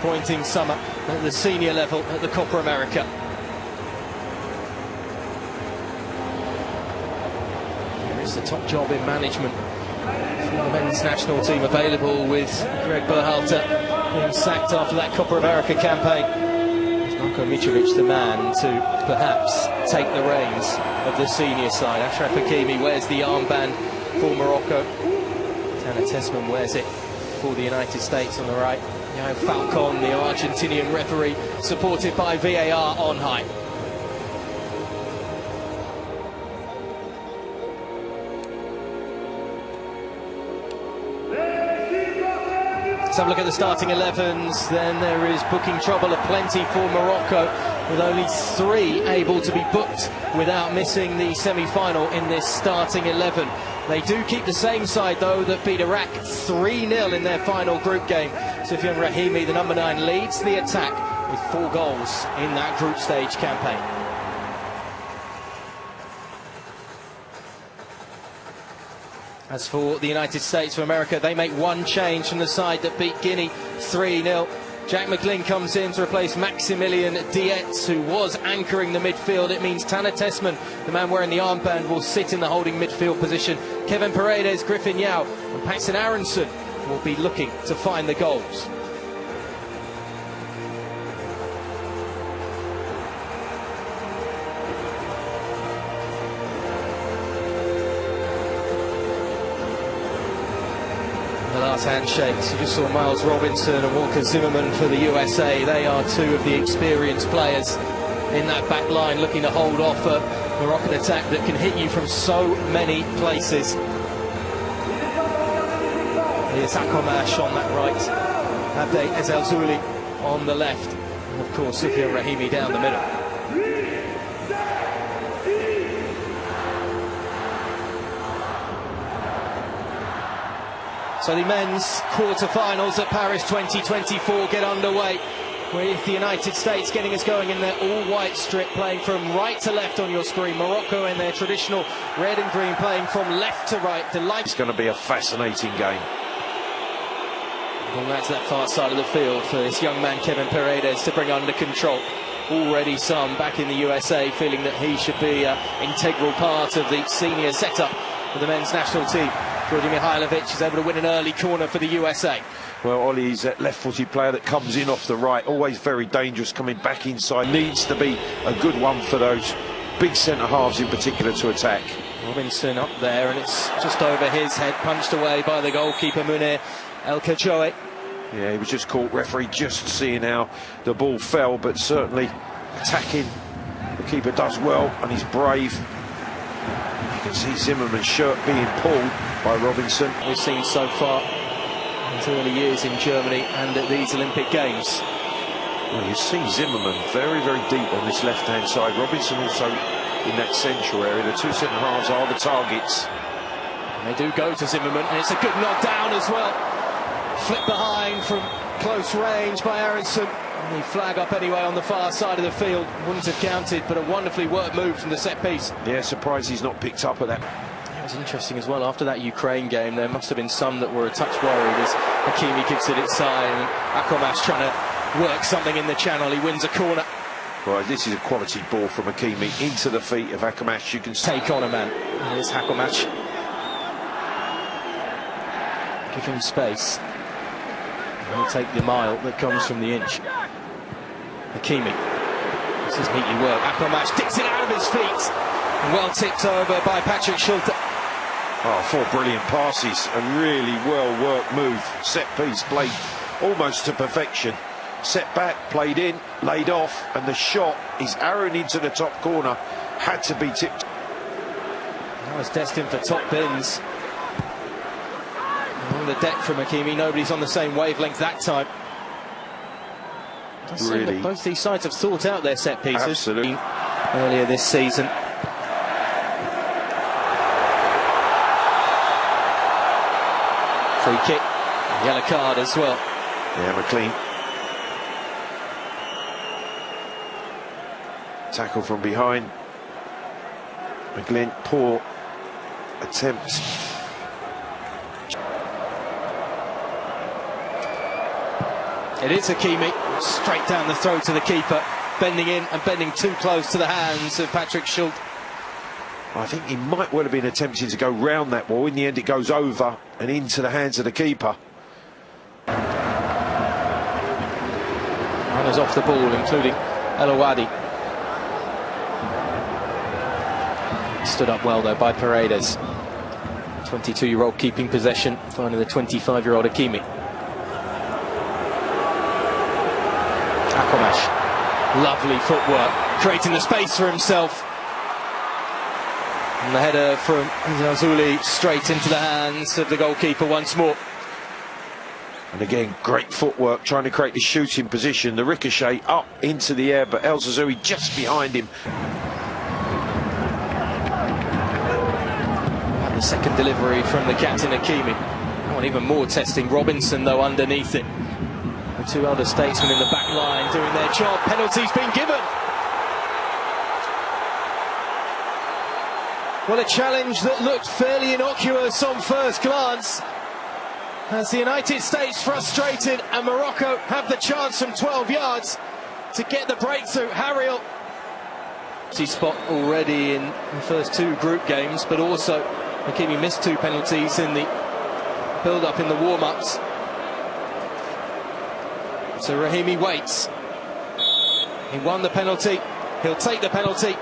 disappointing summer at the senior level at the Copa America. There is the top job in management for the men's national team available, with Greg Berhalter being sacked after that Copa America campaign. Is Marko Mitrovic the man to perhaps take the reins of the senior side? Achraf Hakimi wears the armband for Morocco. Tanner Tessman wears it for the United States on the right. Now Falcon, the Argentinian referee, supported by VAR on high. Let's have a look at the starting 11s. Then there is booking trouble aplenty for Morocco, with only 3 able to be booked without missing the semi-final in this starting 11. They do keep the same side, though, that beat Iraq 3-0 in their final group game. Soufiane Brahimi, the number 9, leads the attack with 4 goals in that group stage campaign. As for the United States of America, they make 1 change from the side that beat Guinea 3-0. Jack McLean comes in to replace Maximilian Dietz, who was anchoring the midfield. It means Tanner Tessman, the man wearing the armband, will sit in the holding midfield position. Kevin Paredes, Griffin Yao and Paxton Aronson will be looking to find the goals. The last handshakes, you just saw Miles Robinson and Walker Zimmerman for the USA. They are 2 of the experienced players in that back line, looking to hold off a Moroccan attack that can hit you from so many places. Here's Akomash on that right, Abde Ezelzouli on the left, and of course Soufiane Brahimi down the middle. So the men's quarter-finals at Paris 2024 get underway, with the United States getting us going in their all-white strip, playing from right to left on your screen. Morocco in their traditional red and green, playing from left to right. It's going to be a fascinating game. Well, that's that far side of the field for this young man Kevin Paredes to bring under control. Already some back in the USA feeling that he should be an integral part of the senior setup for the men's national team. Georgi Mihailovic is able to win an early corner for the USA. Well, Ollie's that left-footed player that comes in off the right, always very dangerous, coming back inside. Needs to be a good one for those big centre-halves in particular to attack. Robinson up there, and it's just over his head, punched away by the goalkeeper Munir El Kachoui. Yeah, he was just caught, referee just seeing how the ball fell, but certainly attacking. The keeper does well, and he's brave. You can see Zimmerman's shirt being pulled by Robinson. We've seen so far in his early years in Germany and at these Olympic Games. Well, you see Zimmerman very, very deep on this left-hand side. Robinson also in that central area. The 2 centre-halves are the targets. And they do go to Zimmerman, and it's a good knockdown as well. Flip behind from close range by Aronson. And the flag up anyway on the far side of the field. Wouldn't have counted, but a wonderfully worked move from the set piece. Yeah, surprised he's not picked up at that. It was interesting as well. After that Ukraine game, there must have been some that were a touch worried as Hakimi gives it inside, and Akomash trying to work something in the channel. He wins a corner. Right, this is a quality ball from Hakimi into the feet of Akomash. You can take on a man. Here's Akomash. Give him space. He'll take the mile that comes from the inch. Hakimi. This is neatly worked. Akomash digs it out of his feet. And well tipped over by Patrick Schulte. Oh, 4 brilliant passes. A really well-worked move. Set piece played almost to perfection. Set back, played in, laid off, and the shot is arrowed into the top corner. Had to be tipped. That was destined for top bins. On the deck from Hakimi, nobody's on the same wavelength that time. Really, both these sides have thought out their set pieces. Absolutely. Earlier this season. Free kick, yellow card as well. Yeah, McLean. Tackle from behind. McLean, poor attempt. It is Hakimi, straight down the throat of the keeper, bending in and bending too close to the hands of Patrick Schick. I think he might well have been attempting to go round that ball. In the end, it goes over and into the hands of the keeper. Runners off the ball, including El Awadi. Stood up well, though, by Paredes. 22-year-old keeping possession, finding the 25-year-old Hakimi. Aquamash, lovely footwork, creating the space for himself. And the header from Zazuli straight into the hands of the goalkeeper once more. And again, great footwork, trying to create the shooting position. The ricochet up into the air, but El Zazuli just behind him. And the second delivery from the captain Hakimi. That one even more testing. Robinson, though, underneath it. The two elder statesmen in the back line doing their job. Penalty's been given. Well, a challenge that looked fairly innocuous on first glance. As the United States frustrated and Morocco have the chance from 12 yards to get the breakthrough. Harriel, spot already in the first two group games, but also Hakimi missed two penalties in the build-up in the warm-ups. So Rahimi waits. He won the penalty. He'll take the penalty.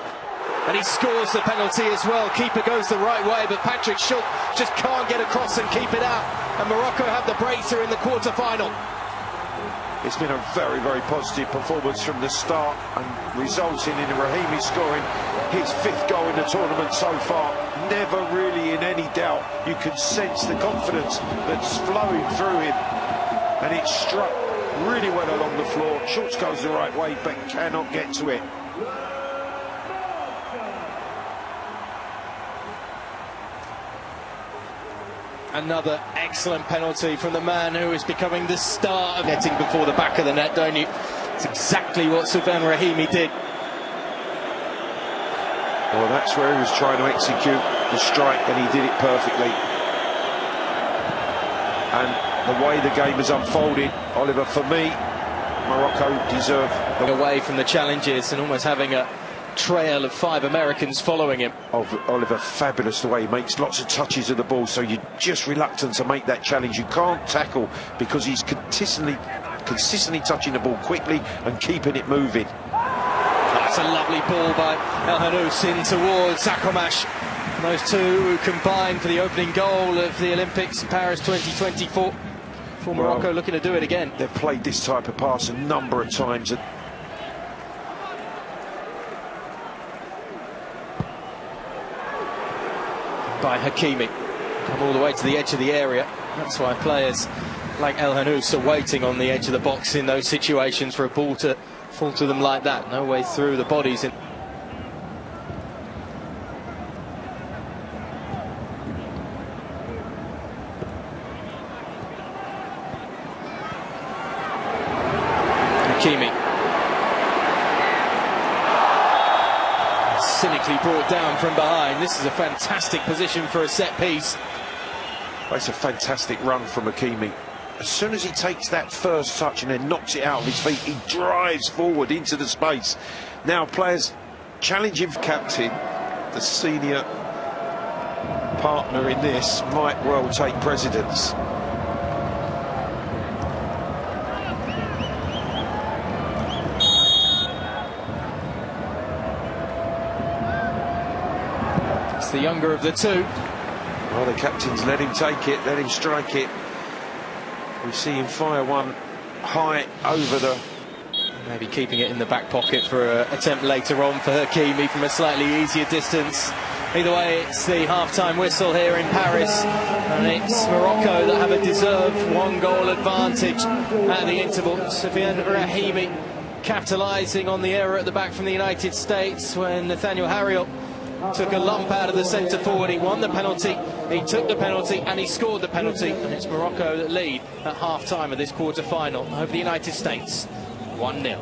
And he scores the penalty as well. Keeper goes the right way, but Patrick Schick just can't get across and keep it out. And Morocco have the breakthrough in the quarter-final. It's been a very, very positive performance from the start and resulting in Rahimi scoring his 5th goal in the tournament so far. Never really in any doubt. You can sense the confidence that's flowing through him. And it struck really well along the floor. Schultz goes the right way, but cannot get to it. Another excellent penalty from the man who is becoming the star of netting before the back of the net, don't you? It's exactly what Soufiane Rahimi did. Well, that's where he was trying to execute the strike, and he did it perfectly. And the way the game has unfolded, Oliver, for me, Morocco deserve away from the challenges and almost having a trail of 5 Americans following him. Oliver, fabulous the way he makes lots of touches of the ball, so you're just reluctant to make that challenge. You can't tackle because he's consistently touching the ball quickly and keeping it moving. That's a lovely ball by El Hanous in towards Aquamash. Those two combined for the opening goal of the Olympics Paris 2024. For Morocco, looking to do it again. They've played this type of pass a number of times. By Hakimi, come all the way to the edge of the area. That's why players like El Hanous are waiting on the edge of the box in those situations for a ball to fall to them like that. No way through the bodies. Hakimi. Cynically brought down from behind. This is a fantastic position for a set piece. It's a fantastic run from Hakimi. As soon as he takes that first touch and then knocks it out of his feet, he drives forward into the space. Now players challenge him. Captain, the senior partner in this, might well take precedence. The younger of the two. Well, the captain's let him take it, let him strike it. We see him fire one high over the... Maybe keeping it in the back pocket for an attempt later on for Hakimi from a slightly easier distance. Either way, it's the half-time whistle here in Paris, and it's Morocco that have a deserved 1-goal advantage at the interval. Soufiane Rahimi capitalising on the error at the back from the United States when Nathaniel Harriel took a lump out of the centre forward. He won the penalty, he took the penalty, and he scored the penalty. And it's Morocco that lead at half-time of this quarter-final over the United States, 1-0.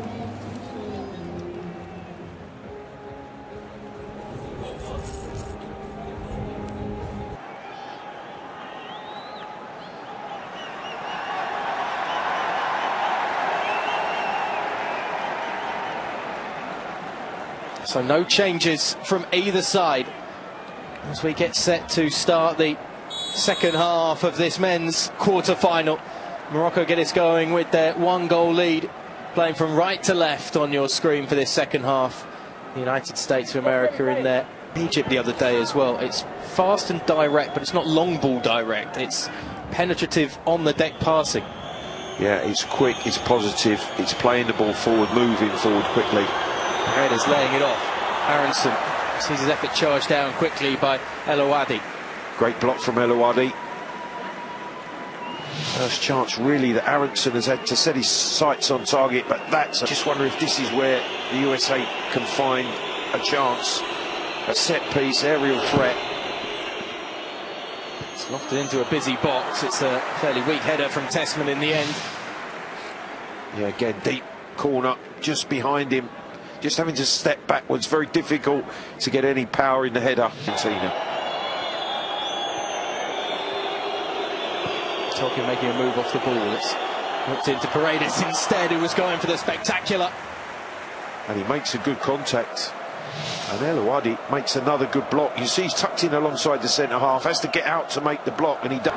So no changes from either side as we get set to start the second half of this men's quarter-final. Morocco get us going with their 1-goal lead, playing from right to left on your screen for this second half. The United States of America in there. Egypt the other day as well. It's fast and direct, but it's not long ball direct. It's penetrative on the deck passing. Yeah, it's quick, it's positive, it's playing the ball forward, moving forward quickly. Headers laying it off. Aronson sees his effort charged down quickly by El Ouadi. Great block from El Ouadi. First chance really that Aronson has had to set his sights on target, but that's... I just wonder if this is where the USA can find a chance. A set piece, aerial threat. It's lofted into a busy box. It's a fairly weak header from Tessman in the end. Yeah, again, deep corner just behind him. Just having to step backwards. Very difficult to get any power in the header. Argentina. Talking making a move off the ball. It's looked into Paredes instead, who was going for the spectacular. And he makes a good contact. And El Ouadi makes another good block. You see he's tucked in alongside the centre-half. Has to get out to make the block, and he does.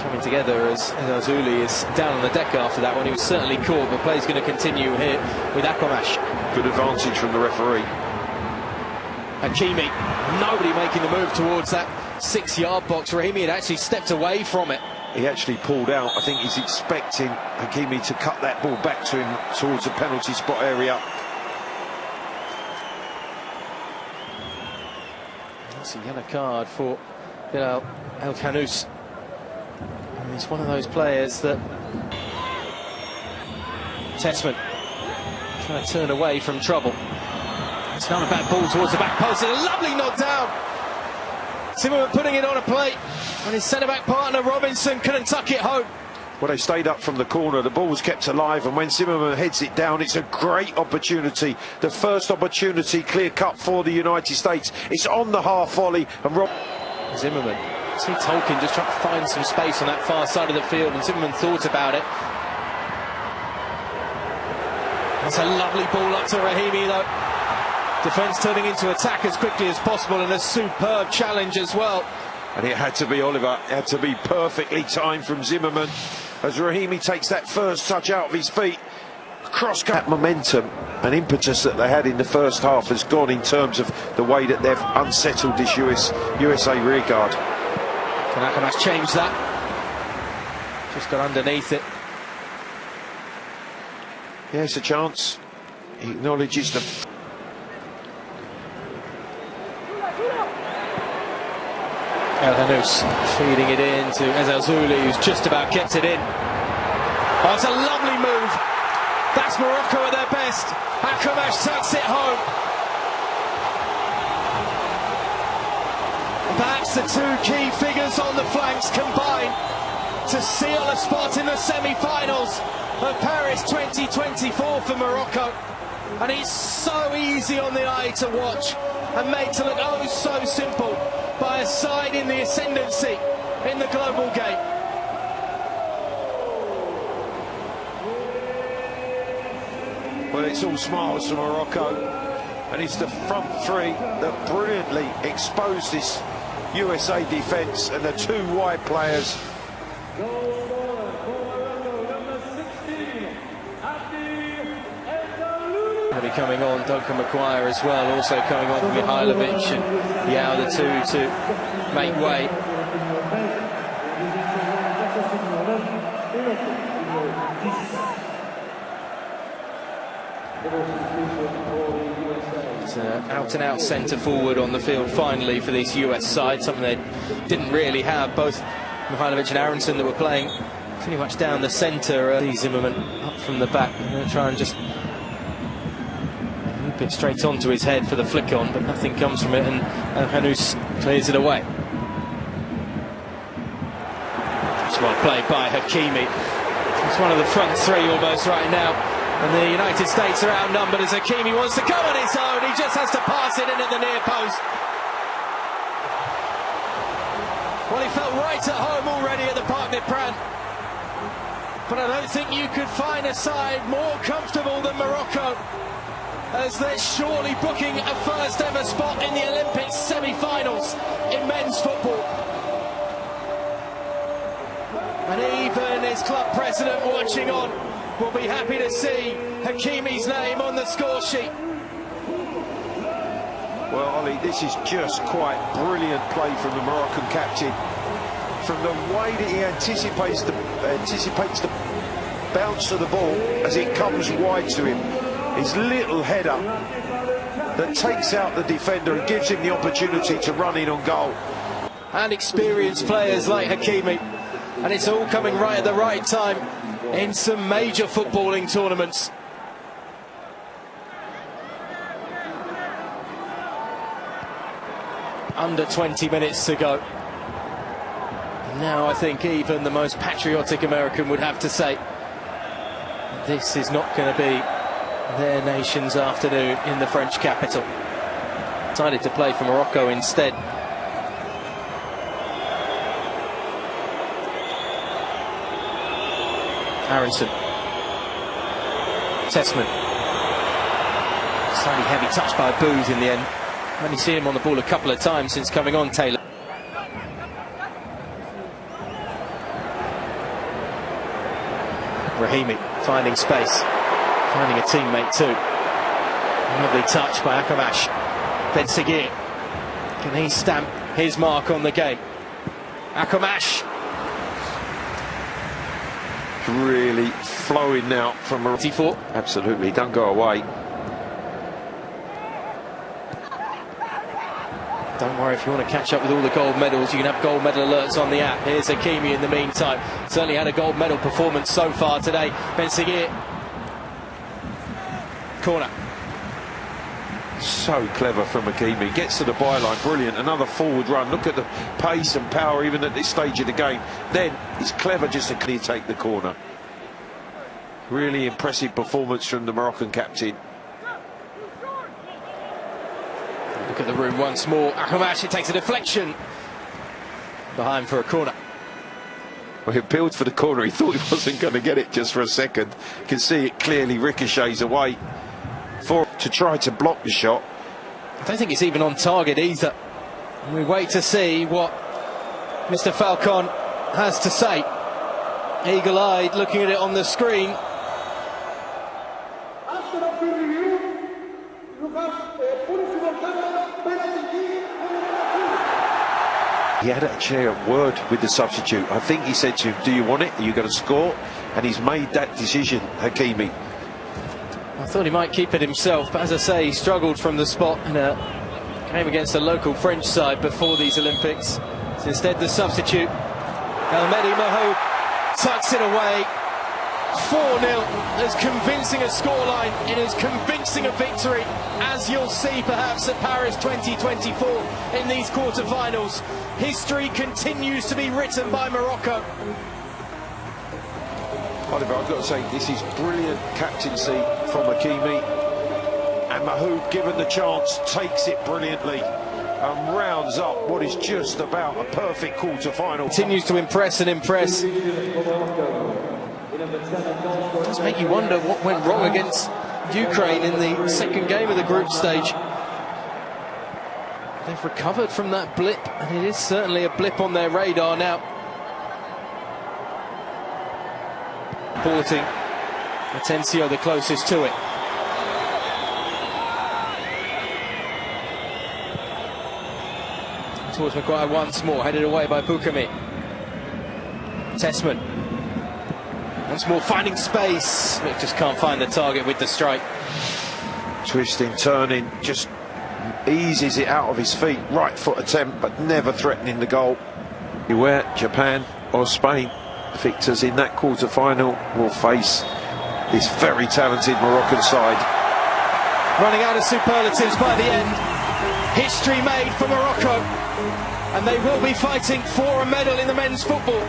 Coming together as Azuli is down on the deck after that one. He was certainly caught, but play's going to continue here with Akamash. Good advantage from the referee. Hakimi, nobody making the move towards that 6-yard box. Rahimi had actually stepped away from it. He actually pulled out. I think he's expecting Hakimi to cut that ball back to him towards the penalty spot area. That's a yellow card for El Khanous. He's one of those players that Tessman trying to turn away from trouble. It's not a bad ball towards the back post, and a lovely knock down. Zimmerman putting it on a plate, and his centre-back partner Robinson couldn't tuck it home. Well, they stayed up from the corner, the ball was kept alive, and when Zimmerman heads it down, it's a great opportunity. The first opportunity clear-cut for the United States. It's on the half volley, and Zimmerman, see Tolkien just trying to find some space on that far side of the field, and Zimmerman thought about it. That's a lovely ball up to Rahimi, though. Defence turning into attack as quickly as possible, and a superb challenge as well. And it had to be Oliver, it had to be perfectly timed from Zimmerman as Rahimi takes that first touch out of his feet. Cross-cut momentum and impetus that they had in the first half has gone in terms of the way that they've unsettled this USA rear guard. Can Akamash change that? Just got underneath it. Yeah, it's a chance. He acknowledges them. El Khanous feeding it in to Azuli, who's just about kept it in. Oh, it's a lovely move. That's Morocco at their best. Akamash takes it home. Perhaps the two key figures on the flanks combine to seal a spot in the semi-finals of Paris 2024 for Morocco. And it's so easy on the eye to watch and made to look oh so simple by a side in the ascendancy in the global game. Well, it's all smiles for Morocco, and it's the front three that brilliantly exposed this USA defence, and the two wide players. Be coming on, Duncan McQuire as well, also coming on Mihailovic and Yao, the two to make way. It's an out-and-out centre forward on the field finally for this US side, something they didn't really have. Both Mihailovic and Aronson that were playing pretty much down the centre. Zimmerman up from the back, they're going to try and just it straight onto his head for the flick on, but nothing comes from it, and Khanous clears it away. It's well played by Hakimi. It's one of the front three almost right now, and the United States are outnumbered as Hakimi wants to go on his own. He just has to pass it in at the near post. Well, he felt right at home already at the Parc des Princes, but I don't think you could find a side more comfortable than Morocco. as they're surely booking a first ever spot in the Olympics semi-finals in men's football. And even his club president watching on will be happy to see Hakimi's name on the score sheet. Well, Ollie, this is just quite brilliant play from the Moroccan captain. From the way that he anticipates the bounce of the ball as it comes wide to him. His little header that takes out the defender and gives him the opportunity to run in on goal. And experienced players like Hakimi. And it's all coming right at the right time in some major footballing tournaments. Under 20 minutes to go. Now I think even the most patriotic American would have to say this is not going to be their nation's afternoon in the French capital. Decided to play for Morocco instead. Aronson. Tessman. Slightly heavy touch by Booth in the end. I've only seen him on the ball a couple of times since coming on, Taylor. Rahimi finding space, finding a teammate too. Lovely touch by Akamash. Ben Seguir. Can he stamp his mark on the game? Akamash. Really flowing now from T4. Absolutely, don't go away. Don't worry, if you want to catch up with all the gold medals, you can have gold medal alerts on the app. Here's Hakimi in the meantime. Certainly had a gold medal performance so far today. Ben Seguir. Corner. So clever from Hakimi. Gets to the byline, brilliant. Another forward run. Look at the pace and power even at this stage of the game. Then it's clever just to clear take the corner. Really impressive performance from the Moroccan captain. Look at the room once more. Akamash, it takes a deflection. Behind for a corner. Well, he appealed for the corner. He thought he wasn't going to get it just for a second. You can see it clearly ricochets away to try to block the shot. I don't think it's even on target either. We wait to see what Mr. Falcon has to say. Eagle-eyed, looking at it on the screen. He had a share of word with the substitute. I think he said to him, do you want it? Are you going to score? And he's made that decision, Hakimi. I thought he might keep it himself, but as I say, he struggled from the spot in a game against a local French side before these Olympics. So instead, the substitute, Elmedi Mahoub, tucks it away. 4-0, as convincing a scoreline, it is convincing a victory, as you'll see perhaps at Paris 2024 in these quarter-finals. History continues to be written by Morocco. Oliver, I've got to say, this is brilliant captaincy from Hakimi. And Mahoub, given the chance, takes it brilliantly and rounds up what is just about a perfect quarter-final. Continues to impress and impress. It does make you wonder what went wrong against Ukraine in the second game of the group stage. They've recovered from that blip, and it is certainly a blip on their radar now. Porting, Atencio the closest to it. Towards Maguire once more, headed away by Boukami. Tessman. Once more finding space, but just can't find the target with the strike. Twisting, turning, just eases it out of his feet. Right foot attempt, but never threatening the goal. Beware, Japan or Spain. Victors in that quarter-final will face this very talented Moroccan side. Running out of superlatives by the end. History made for Morocco, and they will be fighting for a medal in the men's football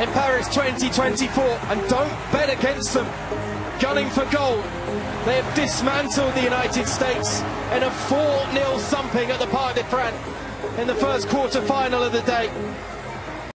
in Paris 2024. And don't bet against them. Gunning for gold, they have dismantled the United States in a 4-0 thumping at the Parc des Princes in the first quarter-final of the day.